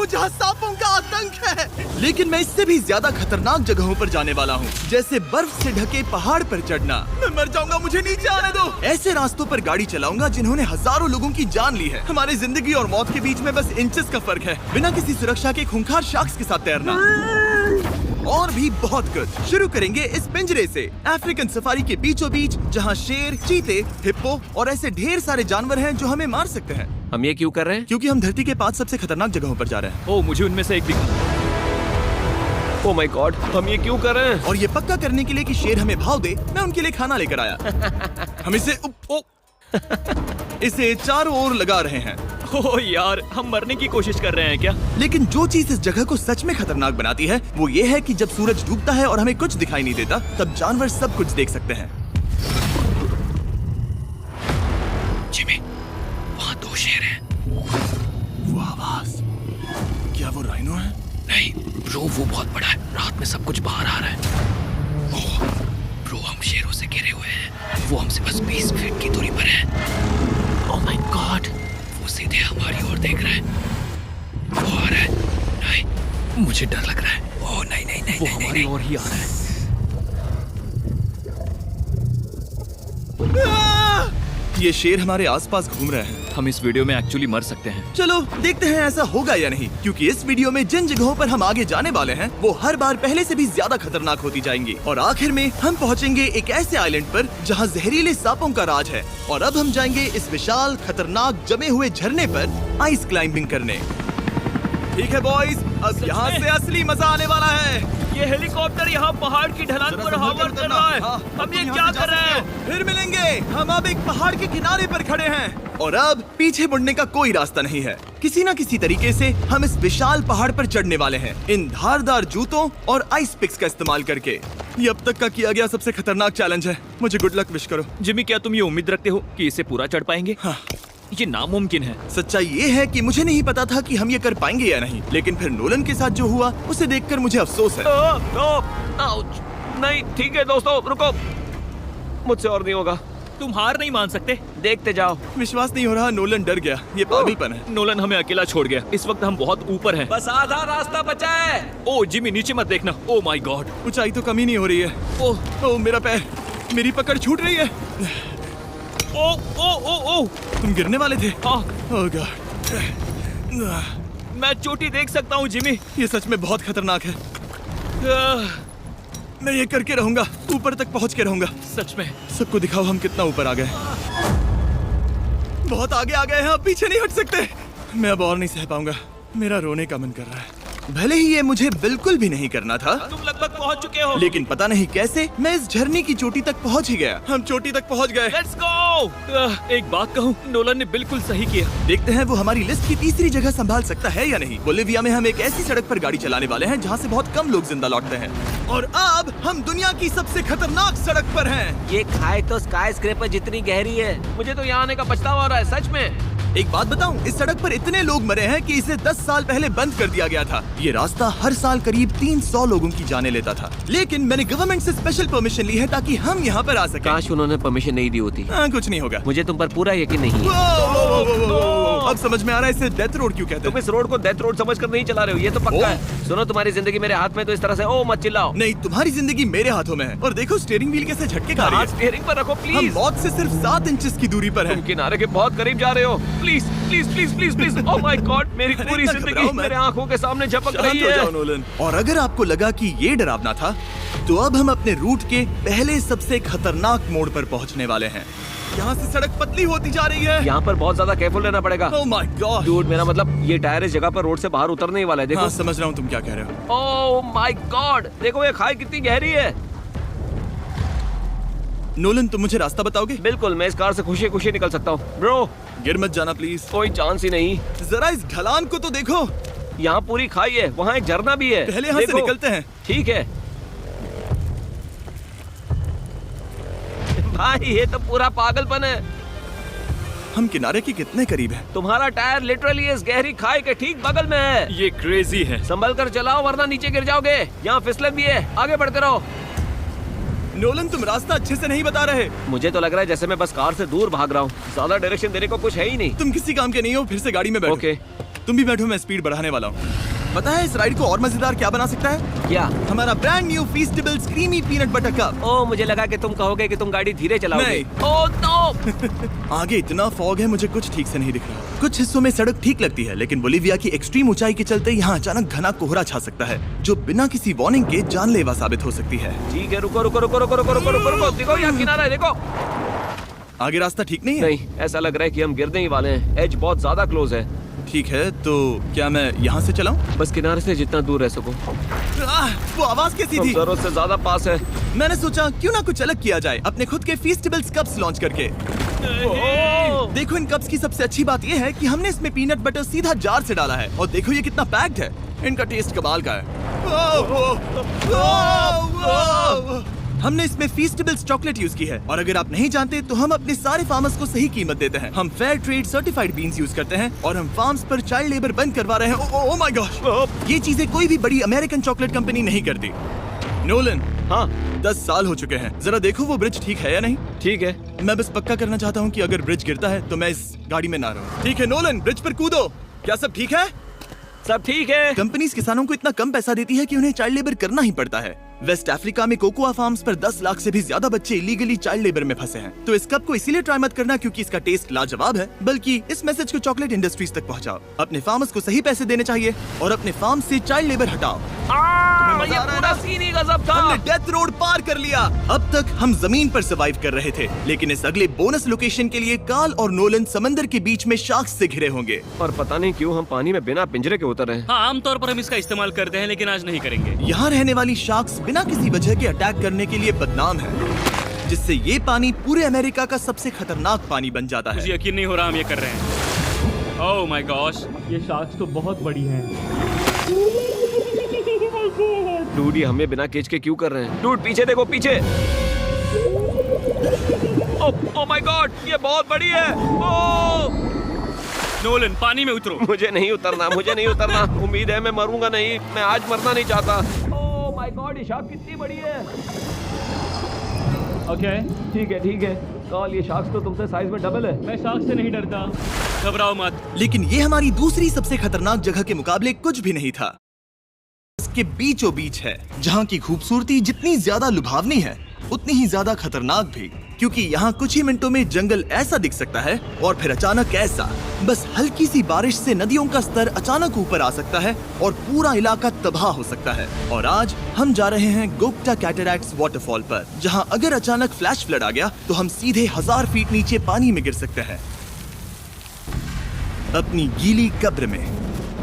हूँ जहाँ सांपों का आतंक है, लेकिन मैं इससे भी ज्यादा खतरनाक जगहों पर जाने वाला हूँ, जैसे बर्फ से ढके पहाड़ पर चढ़ना। मैं मर जाऊंगा, मुझे नीचे आने दो। ऐसे रास्तों पर गाड़ी चलाऊंगा जिन्होंने हजारों लोगों की जान ली है। हमारी जिंदगी और मौत के बीच में बस इंचेस का फर्क है। बिना किसी सुरक्षा के खूंखार शार्क्स के साथ तैरना और भी बहुत कुछ। शुरू करेंगे इस पिंजरे से, अफ्रीकन सफारी के बीचों बीच, जहाँ शेर, चीते, हिप्पो और ऐसे ढेर सारे जानवर हैं जो हमें मार सकते हैं। हम ये क्यों कर रहे हैं? क्योंकि हम धरती के 5 सबसे खतरनाक जगहों पर जा रहे हैं। ओह, मुझे उनमें से एक दिखा। ओह माय गॉड, हम ये क्यों कर रहे हैं? और ये पक्का करने के लिए कि शेर हमें भाव दे, मैं उनके लिए खाना लेकर आया। हम इसे चारों ओर लगा रहे हैं। ओह यार, हम मरने की कोशिश कर रहे हैं क्या? लेकिन जो चीज इस जगह को सच में खतरनाक बनाती है वो ये है कि जब सूरज डूबता है और हमें कुछ दिखाई नहीं देता, तब जानवर सब कुछ देख सकते हैं। जिमी, वहाँ 2 शेर हैं। वो आवाज, क्या वो राइनो है? नहीं ब्रो, वो बहुत बड़ा है। रात में सब कुछ बाहर आ रहा है। ओह ब्रो, हम शेरों से घिरे हुए हैं। वो हमसे बस 20 फीट की दूरी पर है। ओह माय गॉड, वो सीधे हमारी ओर देख रहा है। वो आ रहा है। नहीं, मुझे डर लग रहा है। ओह नहीं नहीं नहीं, वो हमारी ओर ही आ रहा है। ये शेर हमारे आसपास घूम रहे हैं। हम इस वीडियो में एक्चुअली मर सकते हैं। चलो देखते हैं ऐसा होगा या नहीं, क्योंकि इस वीडियो में जिन जगहों पर हम आगे जाने वाले हैं वो हर बार पहले से भी ज्यादा खतरनाक होती जाएंगी। और आखिर में हम पहुंचेंगे एक ऐसे आइलैंड पर जहां जहरीले सांपों का राज है। और अब हम जाएंगे इस विशाल, खतरनाक, जमे हुए झरने पर आइस क्लाइंबिंग करने। ठीक है बॉयज, अब यहाँ से असली मजा आने वाला है। ये हेलीकॉप्टर यहाँ पहाड़ की ढलान पर हवा कर रहा है। हम ये क्या कर रहे हैं? फिर मिलेंगे। हम अब एक पहाड़ के किनारे पर खड़े हैं और अब पीछे मुड़ने का कोई रास्ता नहीं है। किसी न किसी तरीके से हम इस विशाल पहाड़ पर चढ़ने वाले हैं, इन धारदार जूतों और आइस पिक्स का इस्तेमाल करके। ये अब तक का किया गया सबसे खतरनाक चैलेंज है। मुझे गुड लक विश करो। जिमी, क्या तुम ये उम्मीद रखते हो कि इसे पूरा चढ़ पाएंगे? हाँ। ये नामुमकिन है। सच्चाई ये है कि मुझे नहीं पता था कि हम ये कर पाएंगे या नहीं, लेकिन फिर नोलन के साथ जो हुआ उसे देखकर मुझे अफसोस है। नहीं ठीक है दोस्तों, रुको, मुझसे और नहीं होगा। तुम हार नहीं मान सकते, देखते जाओ। विश्वास नहीं हो रहा, नोलन डर गया। ये पागलपन है। नोलन हमें अकेला छोड़ गया। इस वक्त हम बहुत ऊपर हैं। बस आधा रास्ता बचा है। ओह जिमी, नीचे मत देखना। ओह माय गॉड, ऊंचाई तो कमी नहीं हो रही है। ओह मेरा पैर, मेरी पकड़ छूट रही है। ओह तुम गिरने वाले थे। हाँ। ओह गॉड, मैं चोटी देख सकता हूँ जिमी। ये सच में बहुत खतरनाक है। मैं ये करके रहूंगा, ऊपर तक पहुंच के रहूंगा। सच में। सबको दिखाओ हम कितना ऊपर आ गए। बहुत आगे आ गए हैं, अब पीछे नहीं हट सकते। मैं अब और नहीं सह पाऊंगा, मेरा रोने का मन कर रहा है। भले ही ये मुझे बिल्कुल भी नहीं करना था, तुम लगभग पहुंच चुके हो, लेकिन पता नहीं कैसे मैं इस झरने की चोटी तक पहुंच ही गया। हम चोटी तक पहुंच गए। Let's go. एक बात कहूँ, नोलन ने बिल्कुल सही किया। देखते हैं वो हमारी लिस्ट की तीसरी जगह संभाल सकता है या नहीं। बोलिविया में हम एक ऐसी सड़क पर गाड़ी चलाने वाले हैं जहाँ से बहुत कम लोग जिंदा लौटते हैं। और अब हम दुनिया की सबसे खतरनाक सड़क पर हैं। ये खाई तो स्काई स्क्रैपर जितनी गहरी है। मुझे तो यहाँ आने का पछतावा हो रहा है, सच में। एक बात बताऊं, इस सड़क पर इतने लोग मरे हैं कि इसे 10 साल पहले बंद कर दिया गया था। ये रास्ता हर साल करीब 300 लोगों की जाने लेता था, लेकिन मैंने गवर्नमेंट से स्पेशल परमिशन ली है ताकि हम यहाँ पर आ सकें। काश उन्होंने परमिशन नहीं दी होती। कुछ नहीं होगा। मुझे तुम पर पूरा यकीन नहीं है। अब समझ में आ रहा है इसे डेथ रोड क्यों कहते तुम हैं। इस रोड को डेथ रोड समझकर नहीं चला रहे हो, ये तो पक्का है। सुनो, तुम्हारी जिंदगी मेरे हाथ में, तो इस तरह से ओ मत चिल्लाओ। नहीं, तुम्हारी जिंदगी मेरे हाथों में है। और देखो स्टीयरिंग व्हील कैसे झटके खा रही है। स्टीयरिंग पर रखो हम प्लीज। मौत से सिर्फ 7 इंचेस की दूरी पर तुम हैं। किनारे के बहुत करीब जा रहे हो। Please please please please please. Oh my God, मेरी पूरी इतना जिंदगी घबराओ मत। मेरे आंखों के सामने झपक शांत रही हो जाओ है। नोलन। और अगर आपको लगा कि ये डरावना था, तो अब हम अपने रूट के पहले सबसे खतरनाक मोड़ पर पहुंचने वाले हैं। यहाँ से सड़क पतली होती जा रही है। यहाँ पर बहुत ज्यादा केयरफुल रहना पड़ेगा। Oh my God. डूड, मेरा मतलब ये टायर इस जगह पर रोड से बाहर उतरने ही वाला है। देखो। हाँ, समझ रहा हूँ तुम क्या कह रहे हो। ओह माय गॉड, देखो ये खाई कितनी गहरी है। नोलन, तुम मुझे रास्ता बताओगे? बिल्कुल, मैं इस कार से खुशी खुशी निकल सकता हूँ। ब्रो, गिर मत जाना प्लीज। कोई चांस ही नहीं। जरा इस ढलान को तो देखो। यहाँ पूरी खाई है, वहाँ एक झरना भी है। पहले यहाँ से देखो। निकलते हैं। ठीक है भाई, ये तो पूरा पागलपन है। हम किनारे के कितने करीब हैं? तुम्हारा टायर लिटरली इस गहरी खाई के ठीक बगल में है। ये क्रेजी है। संभल कर चलाओ वरना नीचे गिर जाओगे। यहाँ फिसलन भी है, आगे बढ़ते रहो। नोलन, तुम रास्ता अच्छे से नहीं बता रहे। मुझे तो लग रहा है जैसे मैं बस कार से दूर भाग रहा हूँ। ज्यादा डायरेक्शन देने को कुछ है ही नहीं। तुम किसी काम के नहीं हो, फिर से गाड़ी में बैठो। ओके, तुम भी बैठो, मैं स्पीड बढ़ाने वाला हूँ। पता है इस राइड को और मजेदार क्या बना सकता है? क्या? हमारा brand new Feastables creamy peanut butter cup. Oh, मुझे लगा कि तुम कहोगे कि तुम गाड़ी धीरे चलाओगे। नहीं। Oh no! आगे इतना फॉग है, मुझे कुछ ठीक से नहीं दिख रहा। कुछ हिस्सों में सड़क ठीक लगती है, लेकिन बोलीविया की एक्सट्रीम ऊंचाई के चलते यहाँ अचानक घना कोहरा छा सकता है, जो बिना किसी वार्निंग के जानलेवा साबित हो सकती है। ठीक है, रुको रुको रुको रुको रुको रुको रुको रुको, देखो यहाँ किनारा है, देखो। आगे रास्ता ठीक नहीं है? नहीं, ऐसा लग रहा है कि हम गिरने ही वाले हैं। एज बहुत ज्यादा क्लोज है। ठीक है, तो क्या मैं यहाँ से चलाऊं? बस किनारे से जितना दूर रह सको। वो आवाज कैसी हम थी? जरूरत से ज्यादा पास है। मैंने सोचा क्यों ना कुछ अलग किया जाए, अपने खुद के फीस्टेबल्स कप्स लॉन्च करके। ओह! देखो इन कप्स की सबसे अच्छी बात ये है कि हमने इसमें पीनट बटर सीधा जार से डाला है, और देखो ये कितना पैक्ड है। इनका टेस्ट कमाल का है। हमने इसमें फीस्टेबल्स चॉकलेट यूज की है, और अगर आप नहीं जानते तो हम अपने सारे फार्मर्स को सही कीमत देते हैं। हम fair trade certified beans use करते हैं, और हम फार्म्स पर चाइल्ड लेबर बंद करवा रहे हैं। ओह माय गॉश, ये चीजें कोई भी बड़ी अमेरिकन चॉकलेट कंपनी नहीं करती। नोलन, हाँ 10 साल हो चुके हैं, जरा देखो वो ब्रिज ठीक है या नहीं। ठीक है। मैं बस पक्का करना चाहता हूँ कि अगर ब्रिज गिरता है तो मैं इस गाड़ी में ना रहूं। ठीक है नोलन, ब्रिज पर कूदो। क्या सब ठीक है? सब ठीक है। कंपनीज किसानों को इतना कम पैसा देती है कि उन्हें चाइल्ड लेबर करना ही पड़ता है। वेस्ट अफ्रीका में कोकोआ फार्म्स पर 10 लाख से भी ज्यादा बच्चे इलीगली चाइल्ड लेबर में फंसे हैं। तो इस कप को इसीलिए ट्राई मत करना क्योंकि इसका टेस्ट लाजवाब है, बल्कि इस मैसेज को चॉकलेट इंडस्ट्रीज तक पहुंचाओ। अपने फार्मर्स को सही पैसे देने चाहिए और अपने फार्म से चाइल्ड लेबर हटाओ। ये मजा आ रहा है पूरा ना? सीन ही गजब था। हमने डेथ रोड पार कर लिया। अब तक हम जमीन पर सर्वाइव कर रहे थे, लेकिन इस अगले बोनस लोकेशन के लिए कार्ल और नोलन समंदर के बीच में शार्क्स से घिरे होंगे। और पता नहीं क्यों हम पानी में बिना पिंजरे के उतर रहे हैं। हाँ, आमतौर पर हम इसका इस्तेमाल करते हैं, लेकिन आज नहीं करेंगे। यहाँ रहने वाली शार्क्स बिना किसी वजह के अटैक करने के लिए बदनाम है, जिससे ये पानी पूरे अमेरिका का सबसे खतरनाक पानी बन जाता मुझे है। यकीन नहीं हो रहा हम ये कर रहे हैं। ओह माय गॉश, ये शार्क्स तो बहुत बड़ी हैं। डूड, ये हमें बिना केज के क्यों कर रहे हैं? डूड पीछे देखो, पीछे। ओह माय गॉड, ये बहुत बड़ी है। ओह! नोलन, पानी में उतरो। मुझे नहीं उतरना, मुझे नहीं उतरना। उम्मीद है मैं मरूंगा नहीं। मैं आज मरना नहीं चाहता। ओह माय गॉड, ये शार्क कितनी बड़ी है। ओके, ठीक है। कार्ल, ये शार्क्स तो तुमसे साइज में डबल है। मैं शार्क से नहीं डरता, घबराओ मत। लेकिन ये हमारी दूसरी सबसे खतरनाक जगह के मुकाबले कुछ भी नहीं था। इसके बीचों बीच है, जहाँ की खूबसूरती जितनी ज्यादा लुभावनी है उतनी ही ज्यादा खतरनाक भी, क्योंकि यहाँ कुछ ही मिनटों में जंगल ऐसा दिख सकता है और फिर अचानक ऐसा। बस हल्की सी बारिश से नदियों का स्तर अचानक ऊपर आ सकता है और पूरा इलाका तबाह हो सकता है। और आज हम जा रहे हैं गोप्टा कैटरैक्ट्स वाटरफॉल पर, जहाँ अगर अचानक फ्लैश फ्लड आ गया तो हम सीधे 1000 फीट नीचे पानी में गिर सकते हैं, अपनी गीली कब्र में।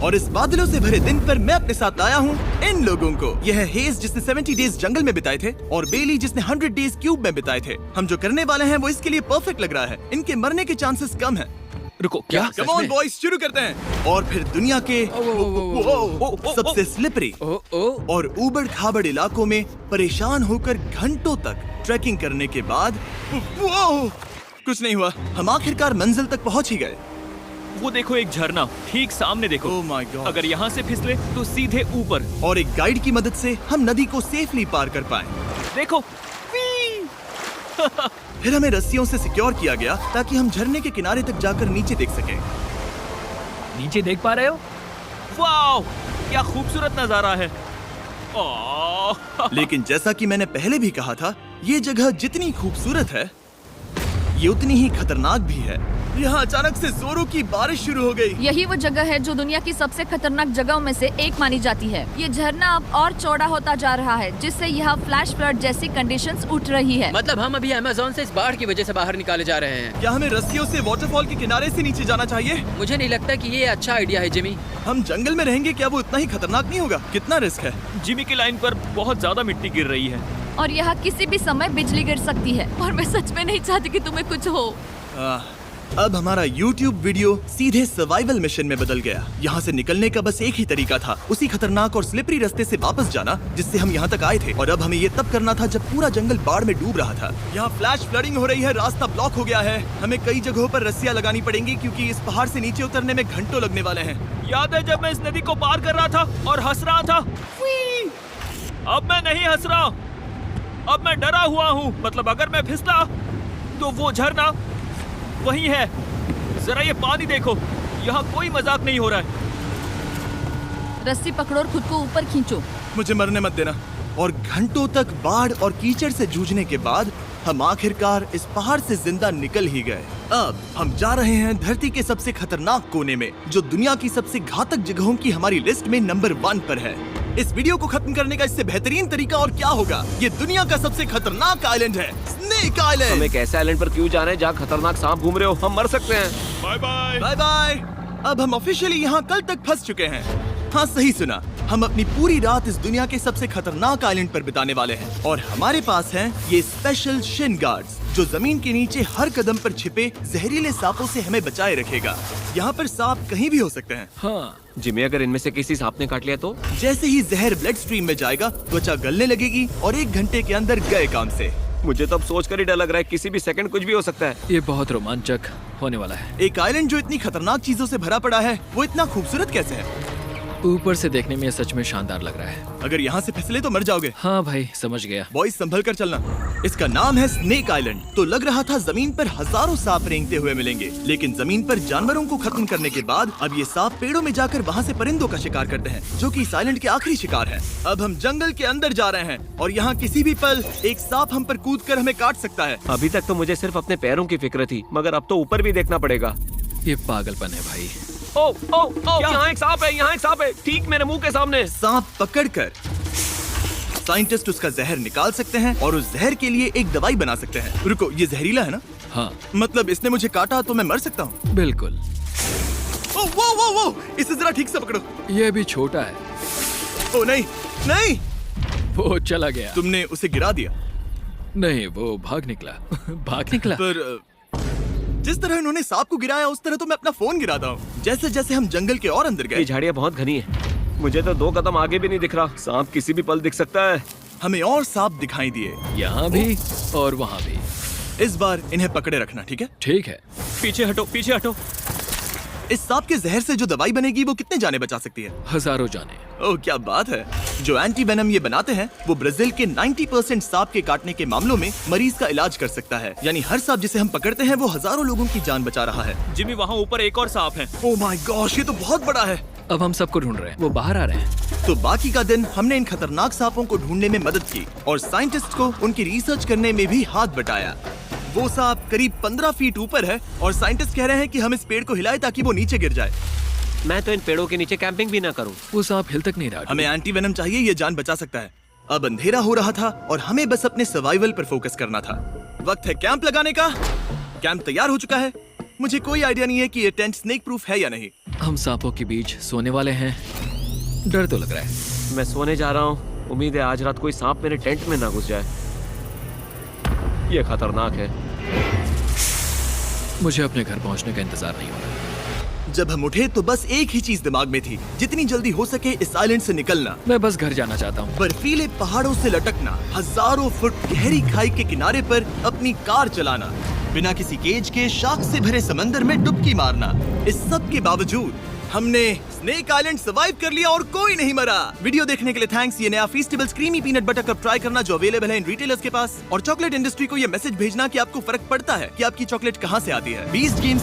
और इस बादलों से भरे दिन पर मैं अपने साथ लाया हूँ इन लोगों को। यह है हेज जिसने 70 डेज जंगल में बिताए थे, और बेली जिसने 100 डेज क्यूब में बिताए थे। हम जो करने वाले हैं वो इसके लिए परफेक्ट लग रहा है। इनके मरने के चांसेस कम हैं। रुको, क्या? कम ऑन बॉयज, शुरू करते हैं। और फिर दुनिया के सबसे स्लिपरी और ऊबड़ खाबड़ इलाकों में परेशान होकर घंटों तक ट्रैकिंग करने के बाद कुछ नहीं हुआ, हम आखिरकार मंजिल तक पहुंच ही गए। वो देखो, एक झरना ठीक सामने देखो। Oh my God. अगर यहाँ से फिसले तो सीधे ऊपर। और एक गाइड की मदद से हम नदी को सेफली पार कर पाए। देखो। फिर हमें रस्सियों से सिक्योर किया गया ताकि हम झरने के किनारे तक जाकर नीचे देख सकें। नीचे देख पा रहे हो? वाओ, क्या खूबसूरत नजारा है। ओह। लेकिन जैसा कि मैंने पहले भी कहा था, ये जगह जितनी खूबसूरत है ये उतनी ही खतरनाक भी है। यहाँ अचानक से जोरों की बारिश शुरू हो गई। यही वो जगह है जो दुनिया की सबसे खतरनाक जगहों में से एक मानी जाती है। ये झरना अब और चौड़ा होता जा रहा है, जिससे यहाँ फ्लैश फ्लड जैसी कंडीशंस उठ रही है। मतलब हम अभी अमेज़न से इस बाढ़ की वजह से बाहर निकाले जा रहे हैं। क्या हमें रस्सियों से वाटरफॉल के किनारे से नीचे जाना चाहिए? मुझे नहीं लगता कि ये अच्छा आइडिया है जिमी। हम जंगल में रहेंगे, क्या वो इतना ही खतरनाक नहीं होगा? कितना रिस्क है? जिमी की लाइन पर बहुत ज्यादा मिट्टी गिर रही है। और यहाँ किसी भी समय बिजली गिर सकती है, और मैं सच में नहीं चाहती कि तुम्हें कुछ हो। अब हमारा YouTube वीडियो सीधे सर्वाइवल मिशन में बदल गया। यहाँ से निकलने का बस एक ही तरीका था, उसी खतरनाक और स्लिपरी रास्ते से वापस जाना जिससे हम यहाँ तक आए थे। और अब हमें ये तब करना था जब पूरा जंगल बाढ़ में डूब रहा था। यहाँ फ्लैश फ्लडिंग हो रही है, रास्ता ब्लॉक हो गया है। हमें कई जगहों पर रस्सियाँ लगानी पड़ेंगी क्योंकि इस पहाड़ से नीचे उतरने में घंटों लगने वाले हैं। याद है जब मैं इस नदी को पार कर रहा था और हंस रहा था? अब मैं नहीं हंस रहा, अब मैं डरा हुआ हूँ। मतलब अगर मैं फिसला तो वो झरना वही है। जरा ये पानी देखो, यहाँ कोई मजाक नहीं हो रहा है। रस्सी पकड़ो और खुद को ऊपर खींचो। मुझे मरने मत देना। और घंटों तक बाढ़ और कीचड़ से जूझने के बाद हम आखिरकार इस पहाड़ से जिंदा निकल ही गए। अब हम जा रहे हैं धरती के सबसे खतरनाक कोने में, जो दुनिया की सबसे घातक जगहों की हमारी लिस्ट में नंबर 1 पर है। इस वीडियो को खत्म करने का इससे बेहतरीन तरीका और क्या होगा? ये दुनिया का सबसे खतरनाक आइलैंड है, स्नेक हम आइलैंड। एक ऐसे आइलैंड पर क्यों जा रहे हैं जहाँ खतरनाक सांप घूम रहे हो? हम मर सकते हैं। Bye bye. Bye bye. अब हम ऑफिशियली यहाँ कल तक फंस चुके हैं। हाँ, सही सुना। हम अपनी पूरी रात इस दुनिया के सबसे खतरनाक आइलैंड पर बिताने वाले हैं और हमारे पास हैं ये स्पेशल शिन गार्ड्स, जो जमीन के नीचे हर कदम पर छिपे जहरीले सांपों से हमें बचाए रखेगा। यहाँ पर सांप कहीं भी हो सकते हैं। हाँ जिमी, अगर इनमें से किसी सांप ने काट लिया तो? जैसे ही जहर ब्लड स्ट्रीम में जाएगा, त्वचा गलने लगेगी और 1 घंटे के अंदर गए काम से। मुझे तो अब सोच कर ही डर लग रहा है, किसी भी सेकंड कुछ भी हो सकता है। ये बहुत रोमांचक होने वाला है। एक आइलैंड जो इतनी खतरनाक चीजों से भरा पड़ा है, वो इतना खूबसूरत कैसे है? ऊपर से देखने में ये सच में शानदार लग रहा है। अगर यहाँ से फिसले तो मर जाओगे। हाँ भाई, समझ गया। बॉयज संभल कर चलना। इसका नाम है स्नेक आइलैंड। तो लग रहा था जमीन पर हजारों सांप रेंगते हुए मिलेंगे, लेकिन जमीन पर जानवरों को खत्म करने के बाद अब ये सांप पेड़ों में जाकर वहाँ से परिंदों का शिकार करते हैं, जो कि इस आइलैंड के आखिरी शिकार है। अब हम जंगल के अंदर जा रहे हैं और यहाँ किसी भी पल एक सांप हम पर कूद कर हमें काट सकता है। अभी तक तो मुझे सिर्फ अपने पैरों की फिक्र थी, मगर अब तो ऊपर भी देखना पड़ेगा। ये पागलपन है भाई। ओ ओ ओ, यहाँ एक सांप है, यहाँ एक सांप है, ठीक मेरे मुंह के सामने। सांप पकड़कर साइंटिस्ट उसका जहर निकाल सकते हैं और उस जहर के लिए एक दवाई बना सकते हैं। रुको, ये जहरीला है ना? हाँ मतलब इसने मुझे काटा तो मैं मर सकता हूँ? बिल्कुल। ओ, वो, इसे जरा ठीक से पकड़ो। ये भी छोटा है। ओ नहीं, नहीं, वो चला गया। तुमने उसे गिरा दिया। नहीं, वो भाग निकला। भाग निकला। पर जिस तरह इन्होंने सांप को गिराया, उस तरह तो मैं अपना फोन गिराता हूँ। जैसे जैसे हम जंगल के और अंदर ये गए, झाड़ियाँ बहुत घनी है, मुझे तो 2 कदम आगे भी नहीं दिख रहा। सांप किसी भी पल दिख सकता है। हमें और सांप दिखाई दिए। यहाँ भी और वहाँ भी। इस बार इन्हें पकड़े रखना, ठीक है? ठीक है। पीछे हटो, पीछे हटो। इस सांप के जहर से जो दवाई बनेगी, वो कितने जाने बचा सकती है? हजारों जाने। ओह, क्या बात है। जो एंटी वेनम ये बनाते हैं, वो ब्राजील के 90% सांप के काटने के मामलों में मरीज का इलाज कर सकता है। यानी हर सांप जिसे हम पकड़ते हैं, वो हजारों लोगों की जान बचा रहा है। जिमी, वहाँ ऊपर एक और सांप है। ओह माय गॉश, ये तो बहुत बड़ा है। अब हम सबको ढूंढ रहे हैं। वो बाहर आ रहे हैं। तो बाकी का दिन हमने इन खतरनाक सांपों को ढूंढने में मदद की और साइंटिस्ट को उनकी रिसर्च करने में भी हाथ बटाया। वो सांप करीब 15 फीट ऊपर है और साइंटिस्ट कह रहे हैं कि हम इस पेड़ को हिलाएं ताकि वो नीचे गिर जाए। मैं तो इन पेड़ों के नीचे कैंपिंग भी ना करूं। वो सांप हिल तक नहीं रहा। हमें एंटी वेनम चाहिए, ये जान बचा सकता है। अब अंधेरा हो रहा था और हमें बस अपने सर्वाइवल पर फोकस करना था। वक्त है कैंप लगाने का। कैंप तैयार हो चुका है। मुझे कोई आइडिया नहीं है कि ये टेंट स्नेक प्रूफ है या नहीं। हम सांपों के बीच सोने वाले हैं। डर तो लग रहा है। मैं सोने जा रहा हूँ। उम्मीद है आज रात कोई सांप मेरे टेंट में ना घुस जाए। ये खतरनाक है। मुझे अपने घर पहुंचने का इंतजार नहीं हो रहा। जब हम उठे तो बस एक ही चीज दिमाग में थी, जितनी जल्दी हो सके इस आइलैंड से निकलना। मैं बस घर जाना चाहता हूँ। बर्फीले पहाड़ों से लटकना, हजारों फुट गहरी खाई के किनारे पर अपनी कार चलाना, बिना किसी केज के शार्क से भरे समंदर में डुबकी मारना। इस सब के बावजूद हमने स्नेक आइलैंड सर्वाइव कर लिया और कोई नहीं मरा। वीडियो देखने के लिए थैंक्स। ये नया festivals creamy peanut butter cup try करना, जो अवेलेबल है इन रिटेलर्स के पास। और चॉकलेट इंडस्ट्री को ये मैसेज भेजना कि आपको फर्क पड़ता है कि आपकी चॉकलेट कहाँ से आती है। Beast games